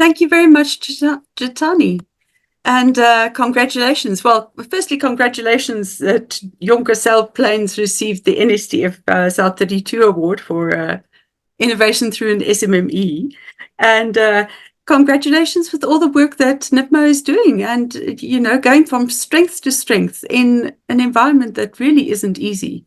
Thank you very much, Jitani. And congratulations. Well, firstly, congratulations that Jonker Sailplanes received the NSTF South 32 Award for innovation through an SMME. And congratulations with all the work that NIPMO is doing and, going from strength to strength in an environment that really isn't easy.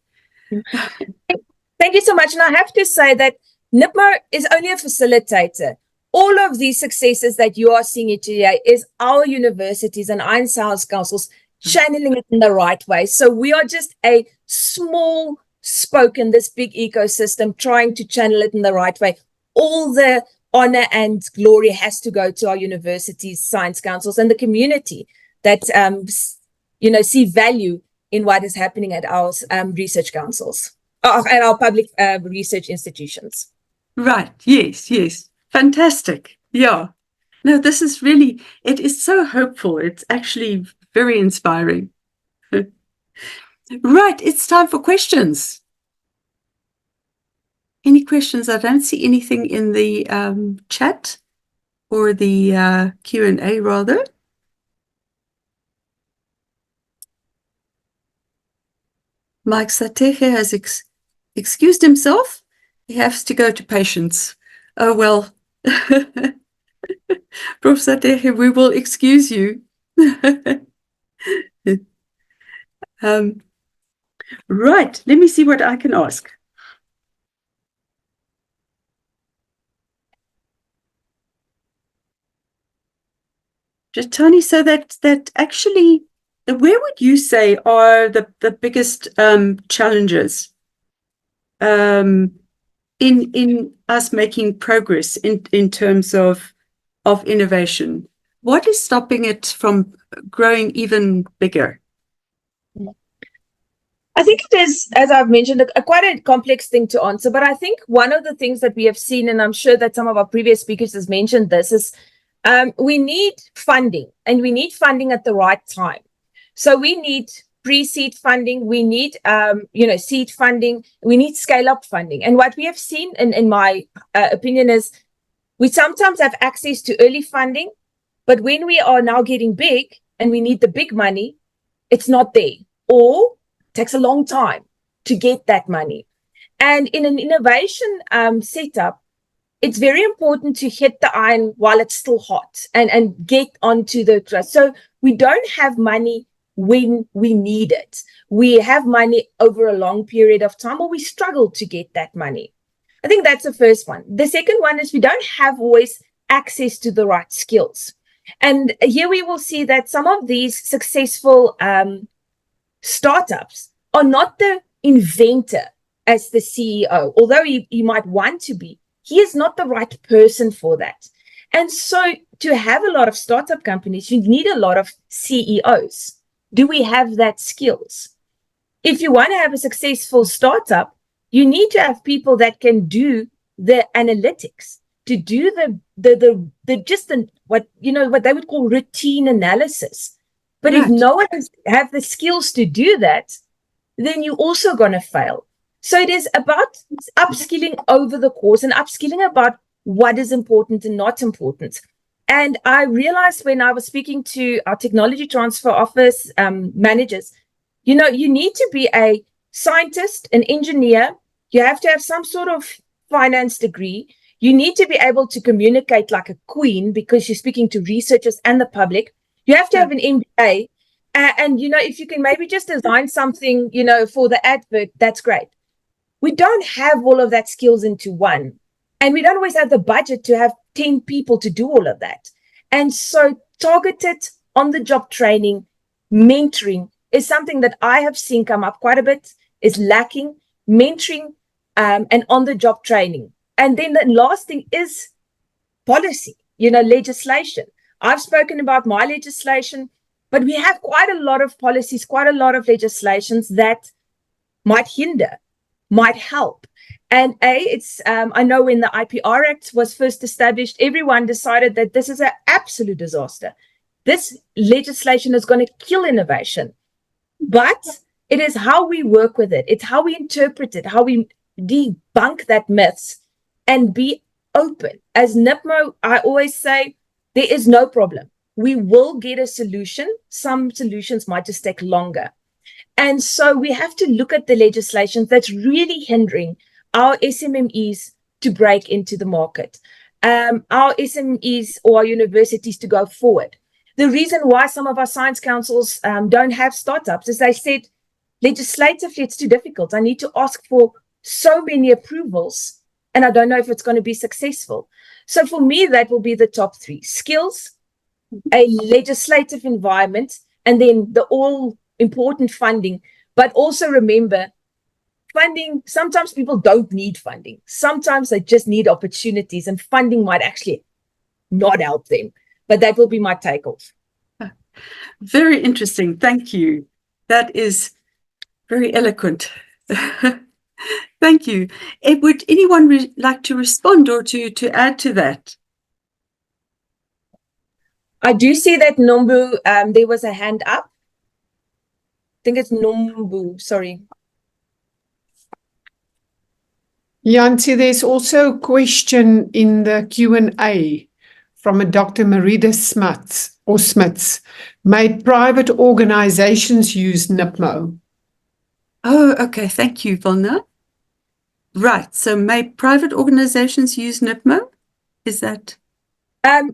Thank you so much. And I have to say that NIPMO is only a facilitator. All of these successes that you are seeing here today is our universities and our sales councils channeling it in the right way. So we are just a small spoke in this big ecosystem trying to channel it in the right way. All the honor and glory has to go to our universities, science councils, and the community that see value in what is happening at our research councils, at our public research institutions. Right. Yes. Fantastic. Yeah. No, this is really, it is so hopeful. It's actually very inspiring. Right. It's time for questions. Any questions? I don't see anything in the chat or the Q&A rather. Mike Satehe has excused himself. He has to go to patients. Oh, well. Prof. Satehe, we will excuse you. Right, let me see what I can ask. Jitani, so that actually, where would you say are the biggest challenges in us making progress in terms of innovation? What is stopping it from growing even bigger? I think it is, as I've mentioned, quite a complex thing to answer. But I think one of the things that we have seen, and I'm sure that some of our previous speakers has mentioned this, is we need funding, and we need funding at the right time. So we need pre-seed funding, we need seed funding, we need scale-up funding. And what we have seen, in my opinion, is we sometimes have access to early funding, but when we are now getting big and we need the big money, it's not there, or it takes a long time to get that money. And in an innovation setup, it's very important to hit the iron while it's still hot and get onto the trust. So we don't have money when we need it. We have money over a long period of time, or we struggle to get that money. I think that's the first one. The second one is we don't have always access to the right skills. And here we will see that some of these successful startups are not the inventor as the CEO, although he might want to be. He is not the right person for that. And so to have a lot of startup companies, you need a lot of CEOs. Do we have that skills? If you want to have a successful startup, you need to have people that can do the analytics, to do what they would call routine analysis. But right. If no one has the skills to do that, then you're also going to fail. So it is about upskilling over the course and upskilling about what is important and not important. And I realized when I was speaking to our technology transfer office managers, you need to be a scientist, an engineer. You have to have some sort of finance degree. You need to be able to communicate like a queen because you're speaking to researchers and the public. You have to have an MBA. And if you can maybe just design something, for the advert, that's great. We don't have all of that skills into one. And we don't always have the budget to have 10 people to do all of that. And so targeted on-the-job training, mentoring is something that I have seen come up quite a bit, is lacking mentoring and on-the-job training. And then the last thing is policy, legislation. I've spoken about my legislation, but we have quite a lot of policies, quite a lot of legislations that might hinder, might help. And it's I know when the IPR Act was first established, everyone decided that this is an absolute disaster. This legislation is going to kill innovation. But it is how we work with it. It's how we interpret it, how we debunk that myths and be open. As NIPMO, I always say, there is no problem. We will get a solution. Some solutions might just take longer. And so we have to look at the legislation that's really hindering our SMMEs to break into the market, our SMEs or our universities to go forward. The reason why some of our science councils don't have startups is they said, legislatively, it's too difficult. I need to ask for so many approvals, and I don't know if it's going to be successful. So for me, that will be the top three: skills, a legislative environment, and then the all important funding. But also remember, funding, sometimes people don't need funding. Sometimes they just need opportunities, and funding might actually not help them. But that will be my takeoff. Very interesting. Thank you. That is very eloquent. Thank you. Would anyone like to respond or to add to that? I do see that Nombu, there was a hand up. I think it's Nombu, sorry. Jansi, there's also a question in the Q&A from a Dr. Marita Smits. May private organizations use NIPMO? Oh, okay. Thank you, Vilna. Right. So may private organizations use NIPMO? Is that?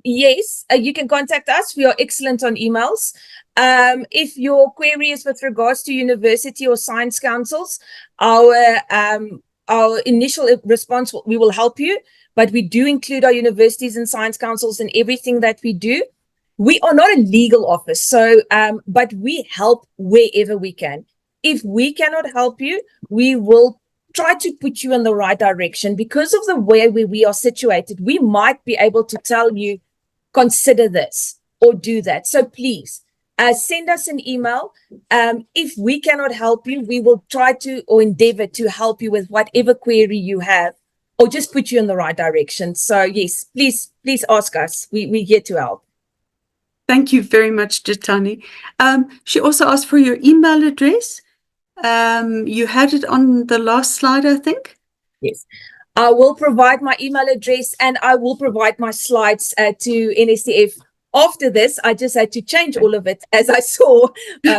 Yes, you can contact us. We are excellent on emails. If your query is with regards to university or science councils, our initial response, we will help you, but we do include our universities and science councils in everything that we do. We are not a legal office, so but we help wherever we can. If we cannot help you, we will try to put you in the right direction. Because of the way where we are situated, we might be able to tell you, consider this or do that. So please send us an email. If we cannot help you, we will try to or endeavor to help you with whatever query you have or just put you in the right direction. So yes, please ask us. We're here to help. Thank you very much, Jitani. She also asked for your email address. You had it on the last slide, I think. Yes. I will provide my email address and I will provide my slides to NSTF. After this, I just had to change all of it as I saw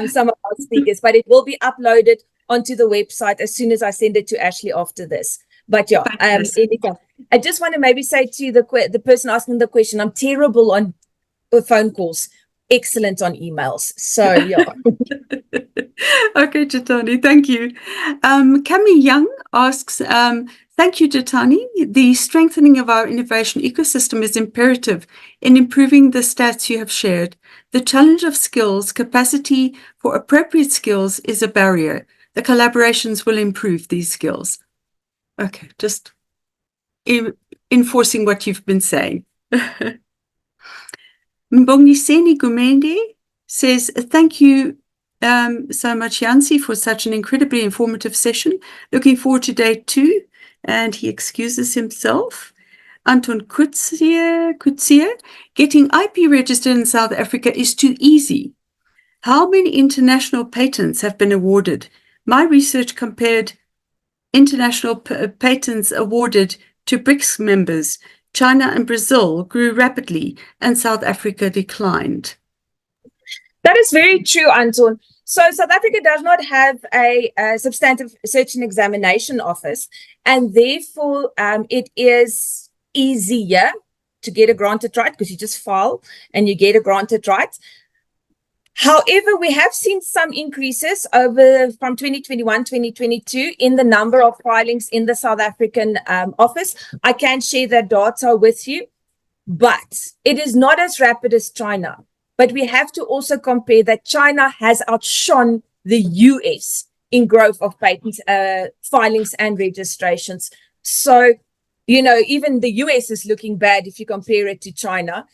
some of our speakers, but it will be uploaded onto the website as soon as I send it to Ashley after this. But yeah, I just want to maybe say to the person asking the question, I'm terrible on phone calls, excellent on emails. So yeah. Okay, Jitani, thank you. Cami Young asks, thank you, Jitani. The strengthening of our innovation ecosystem is imperative in improving the stats you have shared. The challenge of skills, capacity for appropriate skills is a barrier. The collaborations will improve these skills. Okay, just enforcing what you've been saying. Mbongiseni Gumende says, thank you so much, Jansi, for such an incredibly informative session. Looking forward to day 2. And he excuses himself. Anton Kutsier, getting IP registered in South Africa is too easy. How many international patents have been awarded? My research compared international patents awarded to BRICS members. China and Brazil grew rapidly and South Africa declined. That is very true, Anton. So South Africa does not have a substantive search and examination office, and therefore it is easier to get a granted right because you just file and you get a granted right. However, we have seen some increases over from 2021, 2022 in the number of filings in the South African office. I can share that data with you, but it is not as rapid as China. But we have to also compare that China has outshone the US in growth of patent filings and registrations. So, you know, even the US is looking bad if you compare it to China.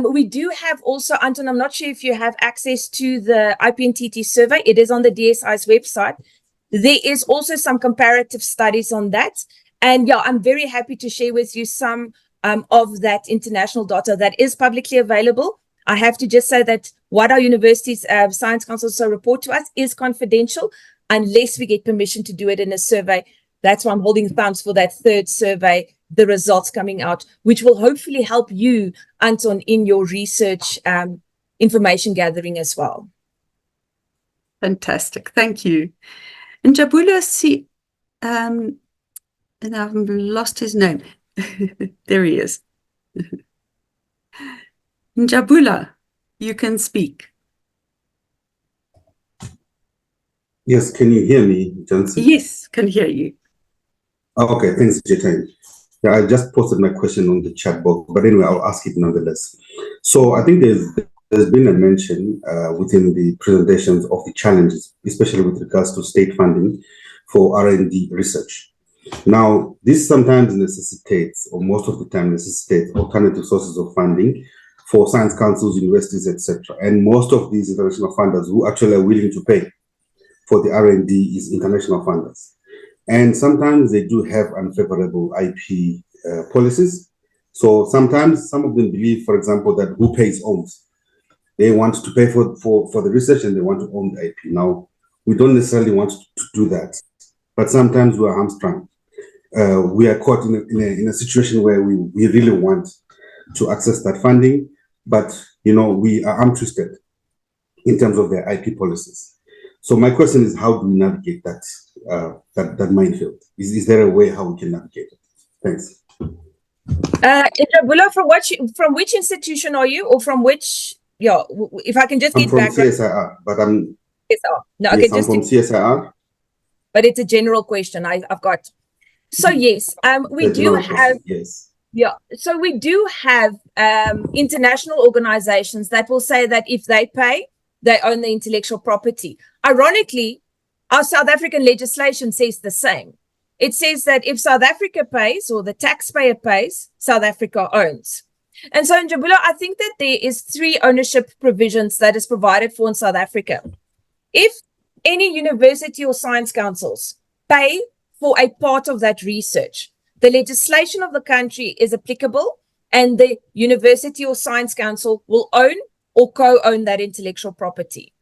We do have also, Anton, I'm not sure if you have access to the IPNTT survey. It is on the DSI's website. There is also some comparative studies on that. And yeah, I'm very happy to share with you some of that international data that is publicly available. I have to just say that what our universities, science councils report to us is confidential unless we get permission to do it in a survey. That's why I'm holding thumbs for that 3rd survey the results coming out, which will hopefully help you, Anton, in your research information gathering as well. Fantastic. Thank you. And Jabula, see, and I've lost his name. There he is. Jabula, you can speak. Yes, can you hear me, Johnson? Yes, can hear you. Okay, thanks, Jitani. Yeah, I just posted my question on the chat box, but anyway, I'll ask it nonetheless. So I think there's been a mention within the presentations of the challenges, especially with regards to state funding for R&D research. Now, this sometimes necessitates, or most of the time necessitates, alternative sources of funding for science councils, universities, etc. And most of these international funders who actually are willing to pay for the R&D is international funders. And sometimes they do have unfavorable IP policies. So sometimes some of them believe, for example, that who pays owns. They want to pay for the research and they want to own the IP. Now, we don't necessarily want to do that, but sometimes we are hamstrung. We are caught in a situation where we really want to access that funding, but we are untwisted in terms of their IP policies. So my question is, how do we navigate that minefield? Is there a way how we can navigate it? Thanks. Jabula, from which institution are you, or from which? Yeah, if I can just get back. I'm from CSIR, but I'm. CSIR. No, yes, okay, I'm from CSIR. But it's a general question. I've got. So yes, we do have. Yes. Yeah, so we do have international organizations that will say that if they pay, they own the intellectual property. Ironically, our South African legislation says the same. It says that if South Africa pays, or the taxpayer pays, South Africa owns. And so in Jabula, I think that there is 3 ownership provisions that is provided for in South Africa. If any university or science councils pay for a part of that research, the legislation of the country is applicable, and the university or science council will own or co-own that intellectual property.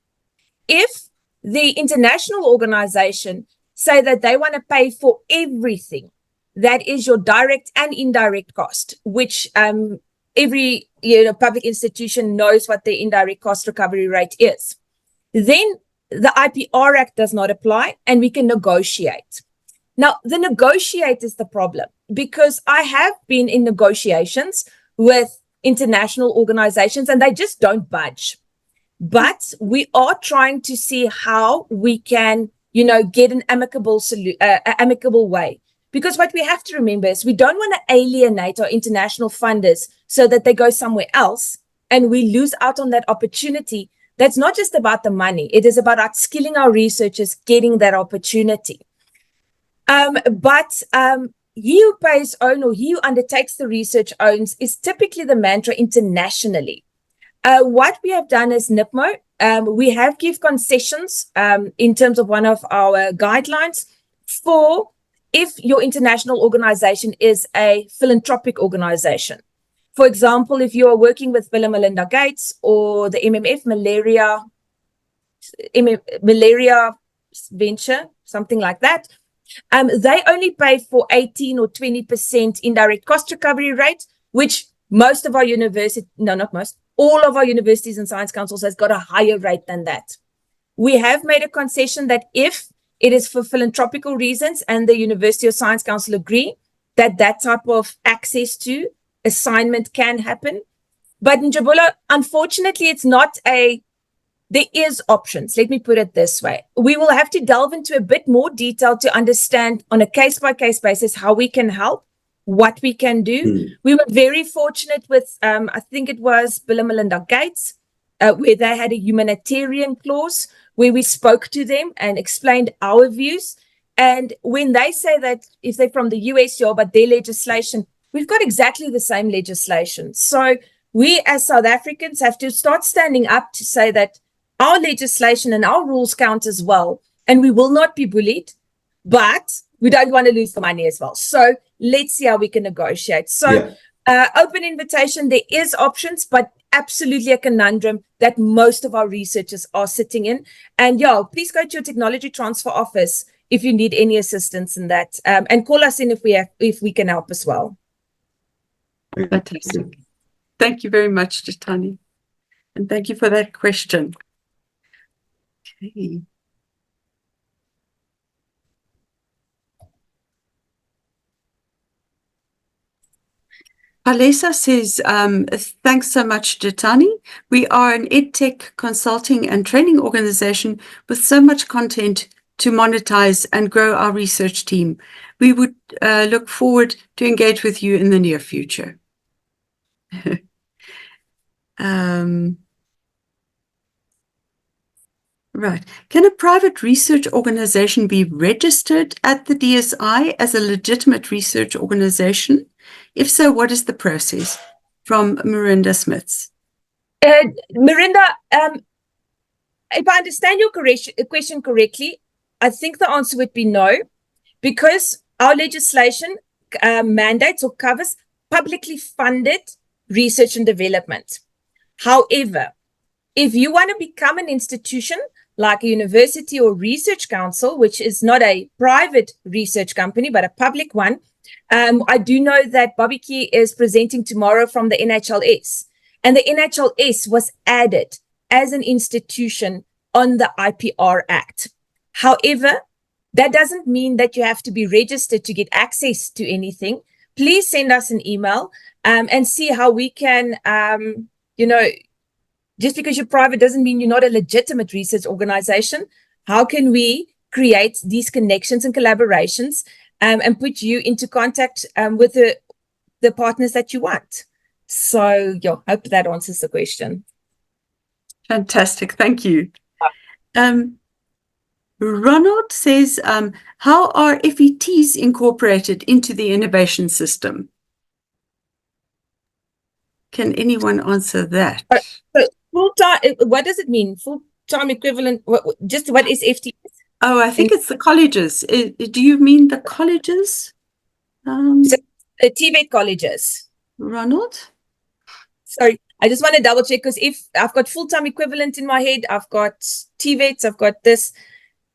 If the international organization say that they want to pay for everything, that is your direct and indirect cost, which every public institution knows what the indirect cost recovery rate is, then the IPR Act does not apply and we can negotiate. Now, the negotiate is the problem, because I have been in negotiations with international organizations and they just don't budge. But we are trying to see how we can, get an amicable way. Because what we have to remember is we don't want to alienate our international funders so that they go somewhere else and we lose out on that opportunity. That's not just about the money. It is about upskilling our researchers, getting that opportunity. But he who pays own, or he who undertakes the research owns, is typically the mantra internationally. What we have done as NIPMO, we have give concessions in terms of one of our guidelines for if your international organization is a philanthropic organization. For example, if you are working with Bill and Melinda Gates or the MMF malaria venture, something like that, they only pay for 18 or 20% indirect cost recovery rate, which most of our all of our universities and science councils has got a higher rate than that. We have made a concession that if it is for philanthropical reasons and the university or science council agree that that type of access to assignment can happen. But in Jabula, unfortunately, it's not there is options. Let me put it this way. We will have to delve into a bit more detail to understand on a case-by-case basis how we can help, what we can do. We were very fortunate with, I think it was Bill and Melinda Gates, where they had a humanitarian clause where we spoke to them and explained our views. And when they say that if they're from the US, but their legislation, we've got exactly the same legislation. So we as South Africans have to start standing up to say that our legislation and our rules count as well. And we will not be bullied, but we don't want to lose the money as well. So let's see how we can negotiate. So open invitation, there is options, but absolutely a conundrum that most of our researchers are sitting in. And please go to your technology transfer office if you need any assistance in that, and call us in if we can help as well. Fantastic. Thank you very much, Jitani. And thank you for that question. Okay. Palesa says, thanks so much, Jitani. We are an EdTech consulting and training organization with so much content to monetize and grow our research team. We would look forward to engage with you in the near future. Right. Can a private research organization be registered at the DSI as a legitimate research organization? If so, what is the process? From Mirinda Smiths. Mirinda, if I understand your question correctly, I think the answer would be no, because our legislation mandates or covers publicly funded research and development. However, if you want to become an institution like a university or research council, which is not a private research company, but a public one, I do know that Bobby Key is presenting tomorrow from the NHLS. And the NHLS was added as an institution on the IPR Act. However, that doesn't mean that you have to be registered to get access to anything. Please send us an email and see how we can, just because you're private doesn't mean you're not a legitimate research organization. How can we create these connections and collaborations and put you into contact with the partners that you want? So, yeah, hope that answers the question. Fantastic. Thank you. Ronald says, how are FETs incorporated into the innovation system? Can anyone answer that? Full-time, what does it mean? Full-time equivalent, what is FT? Oh, I think it's the colleges. Do you mean the colleges? TVET colleges. Ronald? Sorry, I just want to double check, because if I've got full-time equivalent in my head, I've got TVETs, I've got this.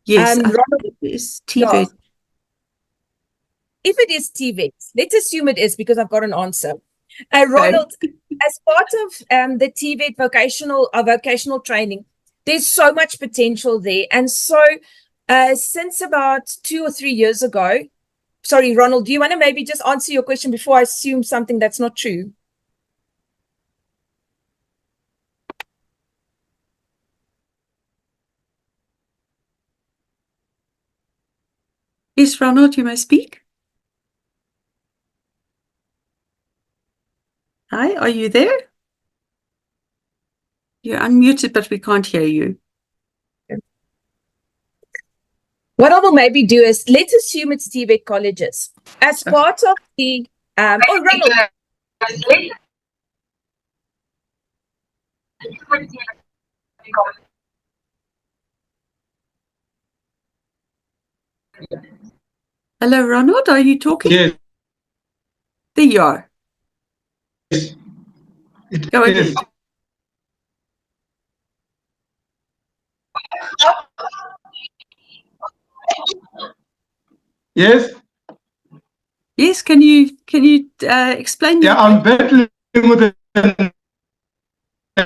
Yes, Ronald, it is TVET. If it is TVET, let's assume it is, because I've got an answer. Ronald, as part of the TVET vocational training, there's so much potential there. And so since about 2 or 3 years ago, sorry, Ronald, do you want to maybe just answer your question before I assume something that's not true? Yes, Ronald, you may speak. Hi, are you there? You're unmuted, but we can't hear you. What I will maybe do is, let's assume it's TVET colleges. As part of the... Ronald. Hello, Ronald, are you talking? Yes. There you are. Yes. Go ahead. Yes. Yes, can you explain? Yeah, I'm battling with the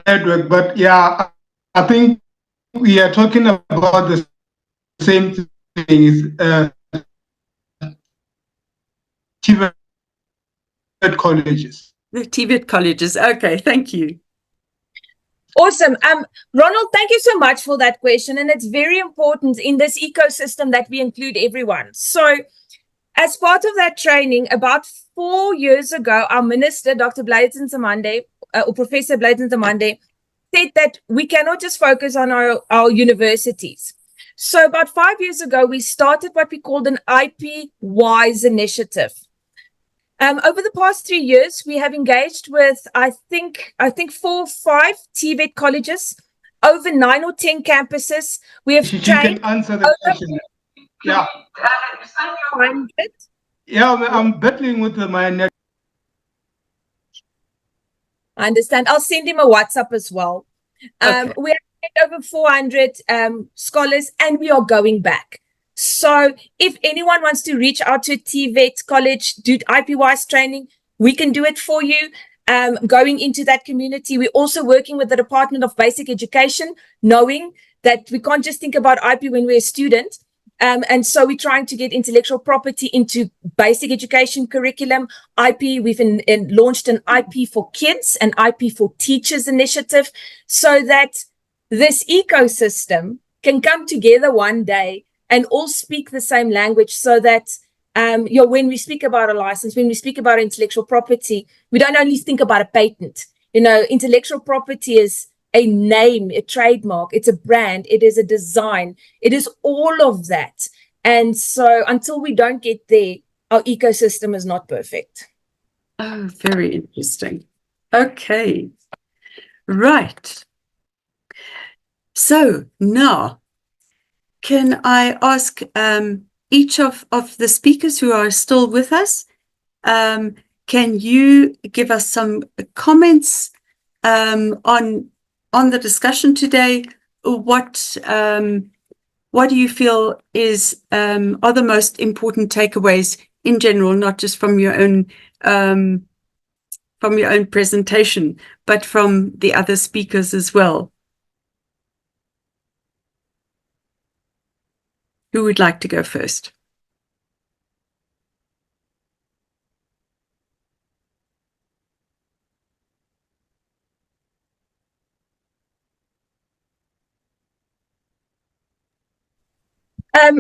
network, but yeah, I think we are talking about the same things. TVET colleges. The TVET colleges. Okay, thank you. Awesome. Ronald, thank you so much for that question. And it's very important in this ecosystem that we include everyone. So as part of that training, about 4 years ago, our minister, Dr. Bladen Zamande, or Professor Bladen Zamande, said that we cannot just focus on our universities. So about 5 years ago, we started what we called an IP-wise initiative. Over the past 3 years, we have engaged with, I think 4 or 5 TVET colleges, over 9 or 10 campuses. We have You trained can answer the question. Yeah. Yeah, I'm battling with my network. I understand. I'll send him a WhatsApp as well. Okay. We have over 400 scholars, and we are going back. So if anyone wants to reach out to TVET college, do IP-wise training, we can do it for you. Going into that community, we're also working with the Department of Basic Education, knowing that we can't just think about IP when we're a student. And so we're trying to get intellectual property into basic education curriculum. IP, we've launched an IP for kids, an IP for teachers initiative, so that this ecosystem can come together one day and all speak the same language, so that when we speak about a license, when we speak about intellectual property, we don't only think about a patent. Intellectual property is a name, a trademark, it's a brand, it is a design, it is all of that. And so until we don't get there, our ecosystem is not perfect. Oh, very interesting. Okay. Right. So now, can I ask each of the speakers who are still with us, can you give us some comments on the discussion today? What do you feel are the most important takeaways in general, not just from your own presentation, but from the other speakers as well? Who would like to go first?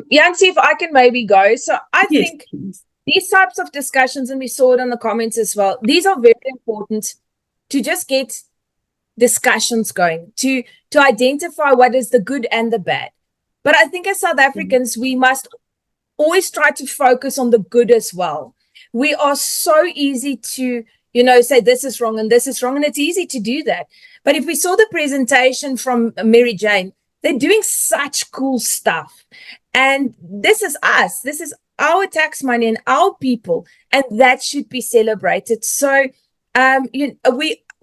Yancy, if I can maybe go. So I Yes, think please. these types of discussions, and we saw it in the comments as well, these are very important to just get discussions going, to identify what is the good and the bad. But I think as South Africans, we must always try to focus on the good as well. We are so easy to, say this is wrong and this is wrong, and it's easy to do that. But if we saw the presentation from Mary Jane, they're doing such cool stuff. And this is us. This is our tax money and our people, and that should be celebrated. So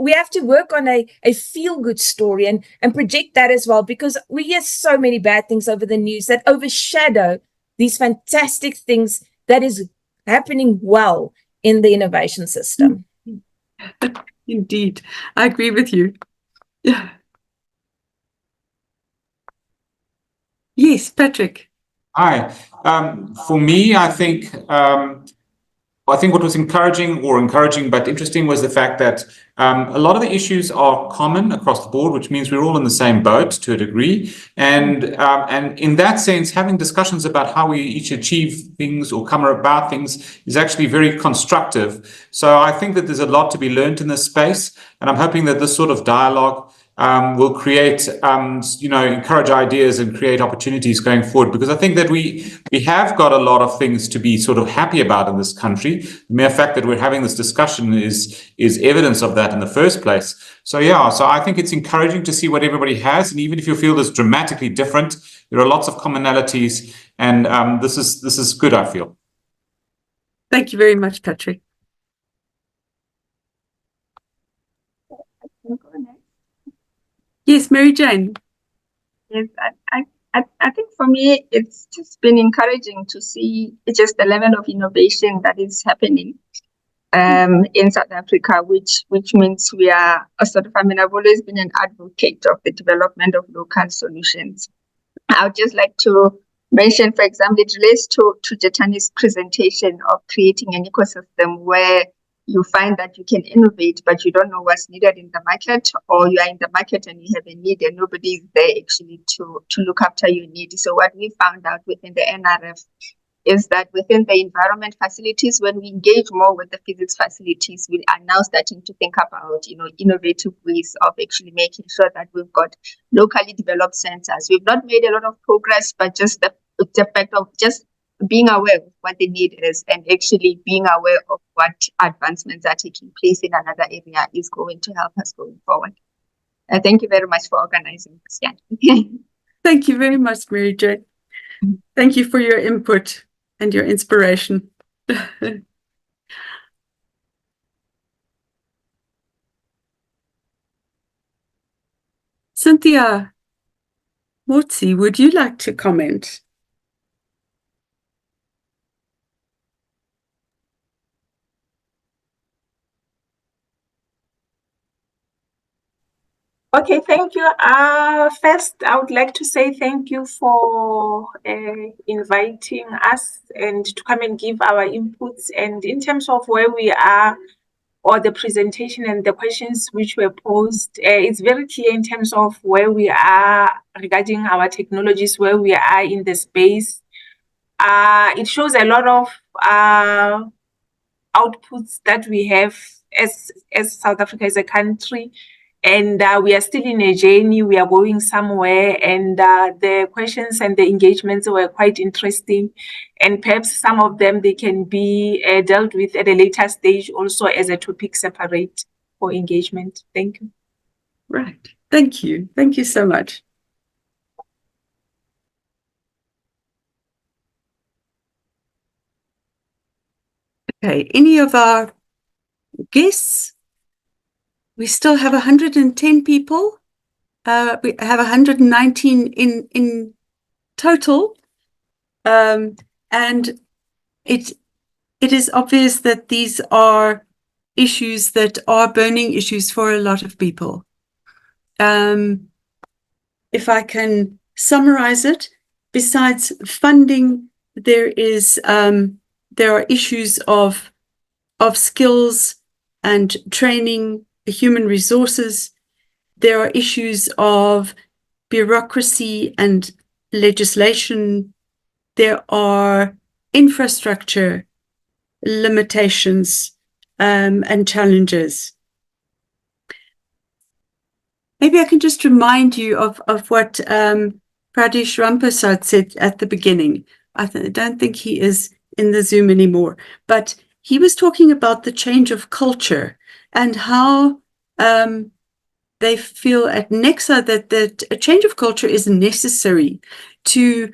we have to work on a feel-good story and project that as well, because we hear so many bad things over the news that overshadow these fantastic things that is happening well in the innovation system. Indeed, I agree with you. Yes, Patrick. Hi. For me, I think what was encouraging but interesting was the fact that a lot of the issues are common across the board, which means we're all in the same boat to a degree. And in that sense, having discussions about how we each achieve things or come about things is actually very constructive. So I think that there's a lot to be learned in this space, and I'm hoping that this sort of dialogue will create, encourage ideas and create opportunities going forward. Because I think that we have got a lot of things to be sort of happy about in this country. The mere fact that we're having this discussion is evidence of that in the first place. So I think it's encouraging to see what everybody has, and even if your field is dramatically different, there are lots of commonalities, and this is good, I feel. Thank you very much, Patrick. Yes, Mary Jane. Yes, I think for me, it's just been encouraging to see just the level of innovation that is happening in South Africa, which means we are I've always been an advocate of the development of local solutions. I would just like to mention, for example, it relates to Jetani's presentation of creating an ecosystem where you find that you can innovate, but you don't know what's needed in the market, or you are in the market and you have a need and nobody is there actually to look after your need. So what we found out within the NRF is that within the environment facilities, when we engage more with the physics facilities, we are now starting to think about, innovative ways of actually making sure that we've got locally developed sensors. We've not made a lot of progress, but just the fact of just being aware of what the need is and actually being aware of what advancements are taking place in another area is going to help us going forward. Thank you very much for organizing this. Thank you very much, Mary Jane. Thank you for your input and your inspiration. Cynthia Motsi, would you like to comment? Okay, thank you. First, I would like to say thank you for inviting us and to come and give our inputs. And in terms of where we are, or the presentation and the questions which were posed, it's very clear in terms of where we are regarding our technologies, where we are in the space. It shows a lot of outputs that we have as South Africa as a country. And we are still in a journey. We are going somewhere, and the questions and the engagements were quite interesting. And perhaps some of them, they can be dealt with at a later stage also as a topic separate for engagement. Thank you. Right. Thank you. Thank you so much. Okay, any of our guests? We still have 110 people. We have 119 in total. And it is obvious that these are issues that are burning issues for a lot of people. If I can summarize it, besides funding, there are issues of skills and training, human resources. There are issues of bureaucracy and legislation. There are infrastructure limitations and challenges. Maybe I can just remind you of what Pradesh Rampersad said at the beginning. I don't think he is in the Zoom anymore, but he was talking about the change of culture and how they feel at Nexa that a change of culture is necessary to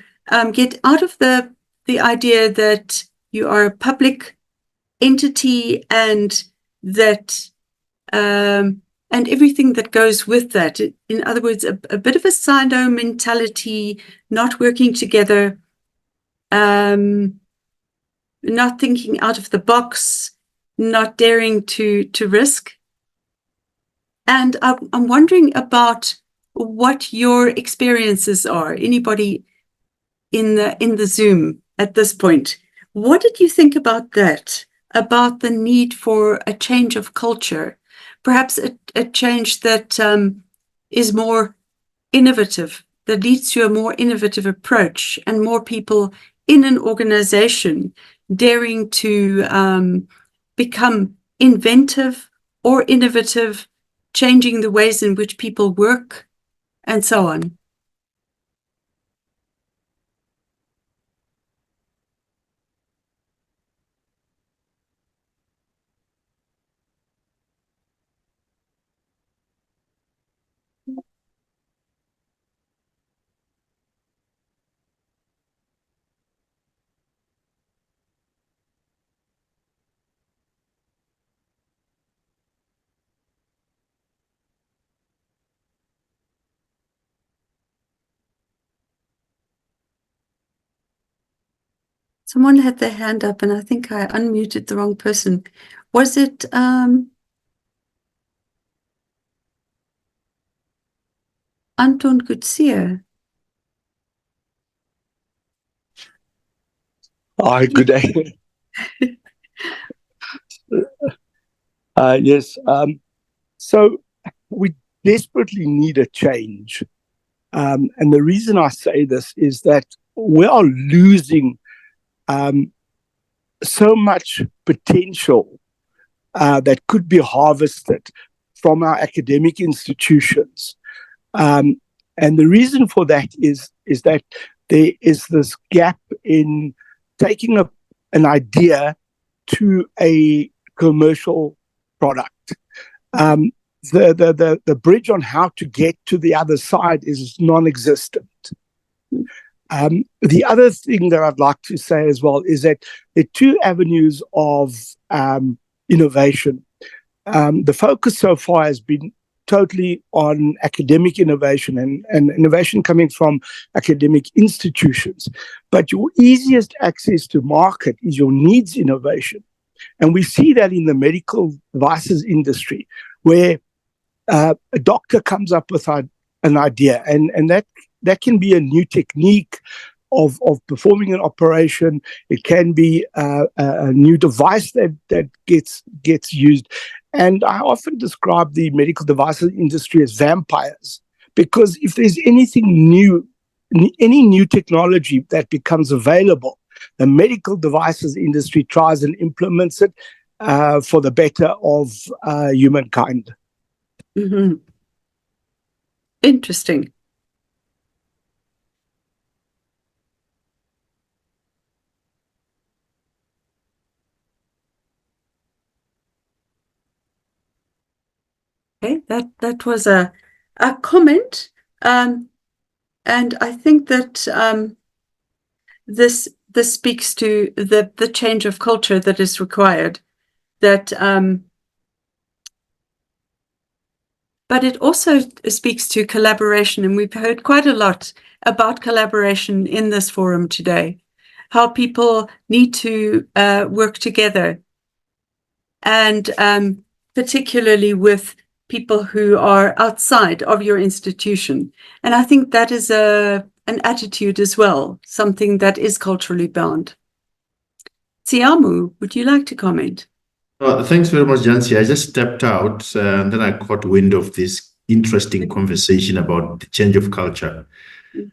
get out of the idea that you are a public entity and that and everything that goes with that. In other words, a bit of a silo mentality, not working together, not thinking out of the box, not daring to risk. And I'm wondering about what your experiences are. Anybody in the Zoom at this point? What did you think about that? About the need for a change of culture? Perhaps a change that is more innovative, that leads to a more innovative approach and more people in an organization daring to become inventive or innovative, changing the ways in which people work, and so on. Someone had their hand up, and I think I unmuted the wrong person. Was it Anton Gutsia? Hi, good day. Yes, so we desperately need a change. And the reason I say this is that we are losing so much potential that could be harvested from our academic institutions. And the reason for that is that there is this gap in taking an idea to a commercial product. The bridge on how to get to the other side is non-existent. The other thing that I'd like to say as well is that there are two avenues of innovation. The focus so far has been totally on academic innovation and innovation coming from academic institutions. But your easiest access to market is your needs innovation. And we see that in the medical devices industry, where a doctor comes up with an idea, and that can be a new technique of performing an operation. It can be a new device that gets used. And I often describe the medical devices industry as vampires, because if there's anything new, any new technology that becomes available, the medical devices industry tries and implements it for the better of humankind. Mm-hmm. Interesting. Okay, that was a comment, and I think that this speaks to the change of culture that is required. That, but it also speaks to collaboration, and we've heard quite a lot about collaboration in this forum today. How people need to work together, and particularly with people who are outside of your institution. And I think that is an attitude as well, something that is culturally bound. Tsiamu, would you like to comment? Thanks very much, Jancy. I just stepped out and then I caught wind of this interesting conversation about the change of culture.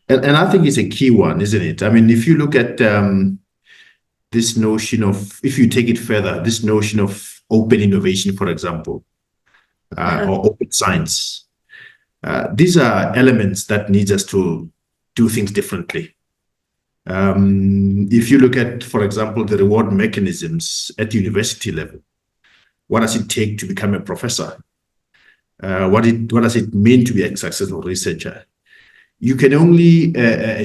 And I think it's a key one, isn't it? I mean, if you look at this notion of, if you take it further, this notion of open innovation, for example, or open science. These are elements that need us to do things differently. If you look at, for example, the reward mechanisms at the university level, what does it take to become a professor? What does it mean to be a successful researcher? You can only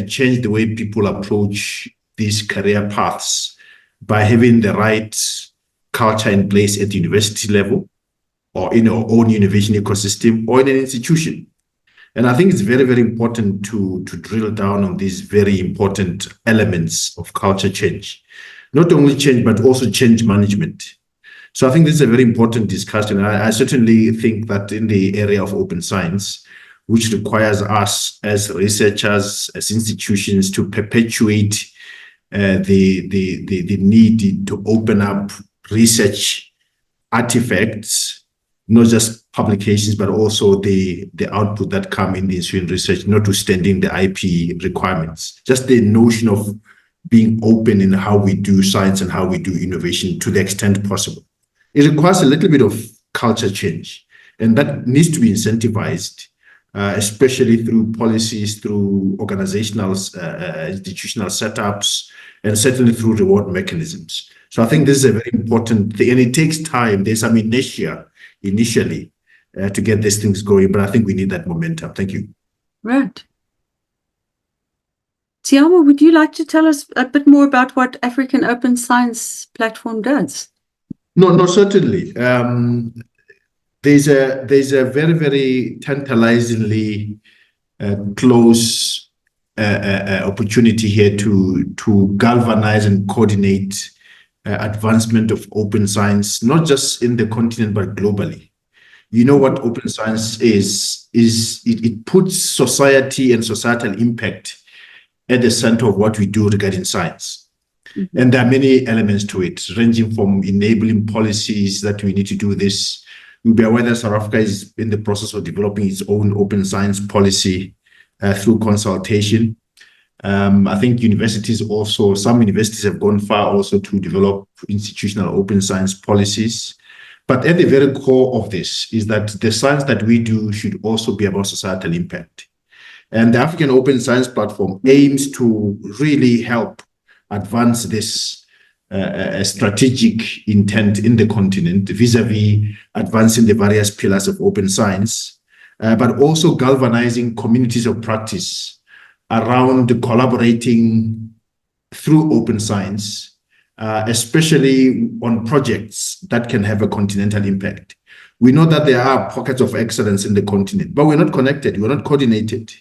change the way people approach these career paths by having the right culture in place at the university level, or in our own innovation ecosystem, or in an institution. And I think it's very, very important to drill down on these very important elements of culture change. Not only change, but also change management. So I think this is a very important discussion. I certainly think that in the area of open science, which requires us as researchers, as institutions, to perpetuate the need to open up research artifacts, not just publications, but also the output that come in the ensuing research, notwithstanding the IP requirements. Just the notion of being open in how we do science and how we do innovation to the extent possible. It requires a little bit of culture change, and that needs to be incentivized, especially through policies, through organizational, institutional setups, and certainly through reward mechanisms. So I think this is a very important thing, and it takes time. There's some inertia initially to get these things going, but I think we need that momentum. Thank you. Right. Tsiamu, would you like to tell us a bit more about what African Open Science Platform does? No, certainly. There's a very, very tantalizingly close opportunity here to galvanize and coordinate advancement of open science, not just in the continent, but globally. You know what open science is it puts society and societal impact at the center of what we do regarding science. Mm-hmm. And there are many elements to it, ranging from enabling policies that we need to do this. You'll be aware that South Africa is in the process of developing its own open science policy through consultation. I think some universities have gone far also to develop institutional open science policies. But at the very core of this is that the science that we do should also be about societal impact. And the African Open Science Platform aims to really help advance this strategic intent in the continent vis-a-vis advancing the various pillars of open science, but also galvanizing communities of practice around collaborating through open science, especially on projects that can have a continental impact. We know that there are pockets of excellence in the continent, but we're not connected, we're not coordinated.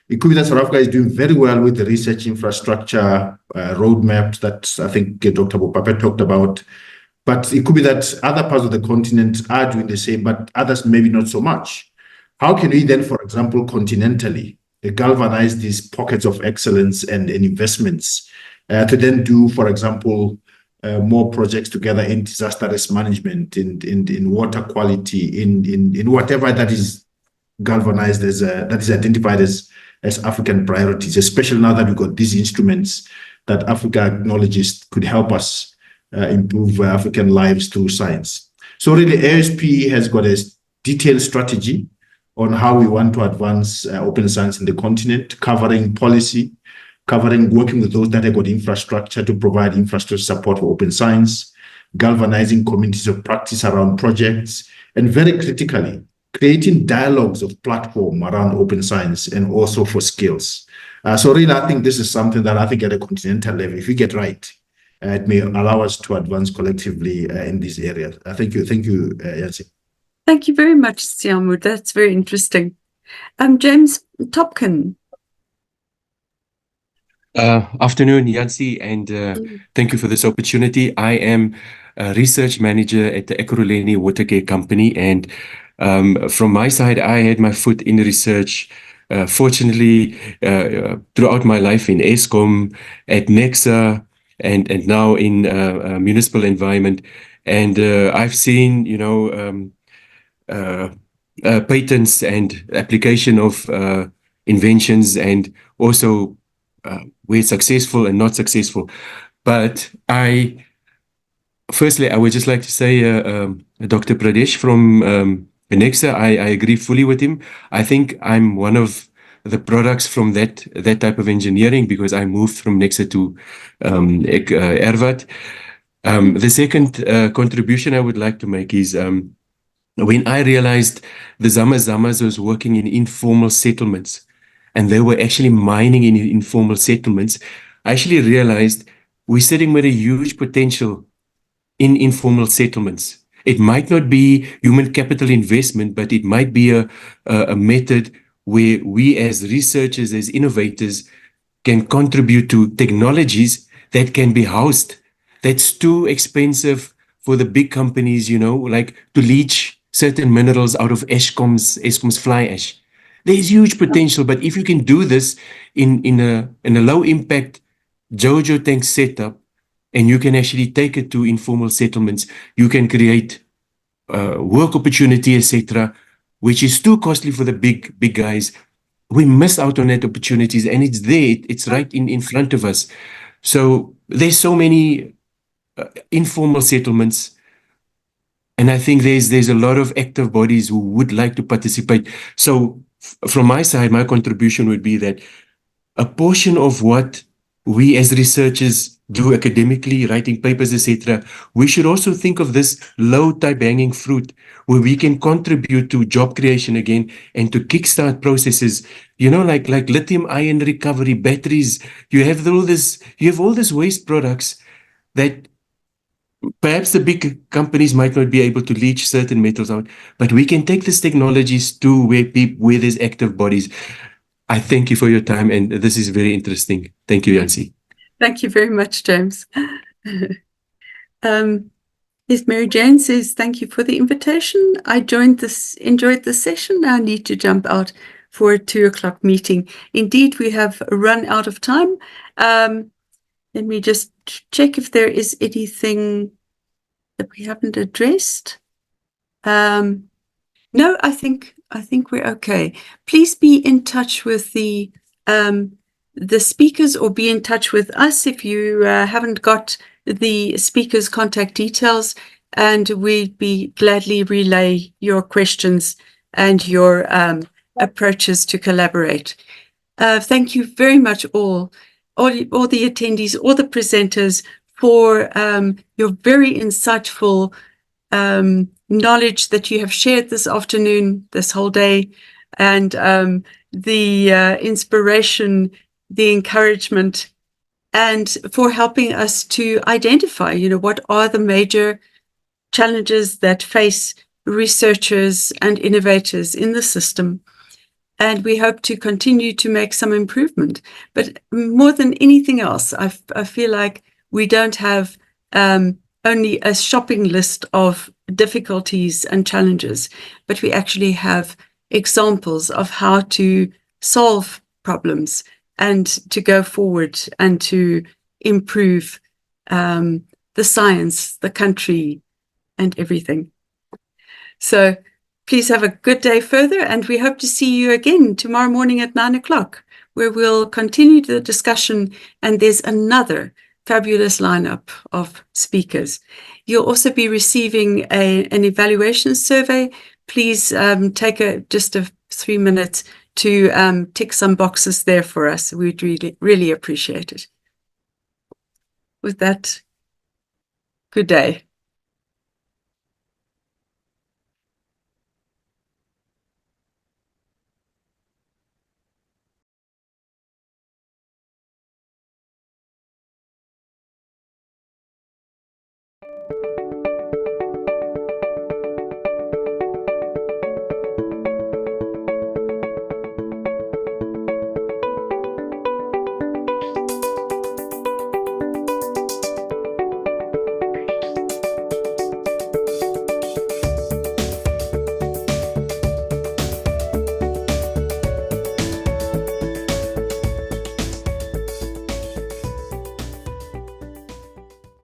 It could be that South Africa is doing very well with the research infrastructure roadmap that I think Dr. Bopape talked about, but it could be that other parts of the continent are doing the same, but others maybe not so much. How can we then, for example, continentally galvanize these pockets of excellence and investments to then do, for example, more projects together in disaster risk management, in water quality, in whatever that is galvanized as that is identified as African priorities, especially now that we've got these instruments that Africa acknowledges could help us improve African lives through science. So really, ASP has got a detailed strategy on how we want to advance open science in the continent, covering policy, working with those that have got infrastructure to provide infrastructure support for open science, galvanizing communities of practice around projects, and very critically, creating dialogues of platform around open science and also for skills. So really, I think this is something that I think at a continental level, if we get right, it may allow us to advance collectively in these areas. Thank you, Yancy. Thank you very much, Siamu. That's very interesting. James Topkin. Afternoon, Yancy, and thank you for this opportunity. I am a research manager at the Ekurhuleni Water Care Company, and from my side, I had my foot in research, fortunately, throughout my life in Eskom, at Nexa, and now in municipal environment. And I've seen, patents and application of inventions, and also we're successful and not successful. But firstly, I would just like to say, Dr. Pradesh from Nexa, I agree fully with him. I think I'm one of the products from that type of engineering, because I moved from Nexa to Ervat. The second contribution I would like to make is when I realized the Zamas was working in informal settlements, and they were actually mining in informal settlements, I actually realized we're sitting with a huge potential in informal settlements. It might not be human capital investment, but it might be a method where we as researchers, as innovators, can contribute to technologies that can be housed. That's too expensive for the big companies, like to leach certain minerals out of Eskom's fly ash. There's huge potential, but if you can do this in a low impact JoJo tank setup, and you can actually take it to informal settlements, you can create work opportunity, etc., which is too costly for the big guys. We miss out on that opportunities, and it's there. It's right in front of us. So there's so many informal settlements. And I think there's a lot of active bodies who would like to participate. So from my side, my contribution would be that a portion of what we as researchers do academically, writing papers, etc., we should also think of this low type hanging fruit where we can contribute to job creation again and to kickstart processes, like lithium ion recovery, batteries. You have all this waste products that perhaps the big companies might not be able to leach certain metals out, but we can take these technologies to where there's active bodies. I thank you for your time, and this is very interesting. Thank you, Yancy. Thank you very much, James. Yes, Mary Jane says, thank you for the invitation. I enjoyed the session. Now I need to jump out for a 2:00 meeting. Indeed, we have run out of time. Let me just check if there is anything that we haven't addressed. No, I think we're okay. Please be in touch with the speakers, or be in touch with us if you haven't got the speakers' contact details, and we'd be gladly relay your questions and your approaches to collaborate. Thank you very much all the attendees, all the presenters, for your very insightful knowledge that you have shared this afternoon, this whole day, and the inspiration, the encouragement, and for helping us to identify, what are the major challenges that face researchers and innovators in the system. And we hope to continue to make some improvement. But more than anything else, I feel like we don't have only a shopping list of difficulties and challenges, but we actually have examples of how to solve problems and to go forward and to improve the science, the country, and everything. So please have a good day further, and we hope to see you again tomorrow morning at 9 o'clock, where we'll continue the discussion, and there's another fabulous lineup of speakers. You'll also be receiving an evaluation survey. Please take just 3 minutes to tick some boxes there for us. We'd really appreciate it. With that, good day.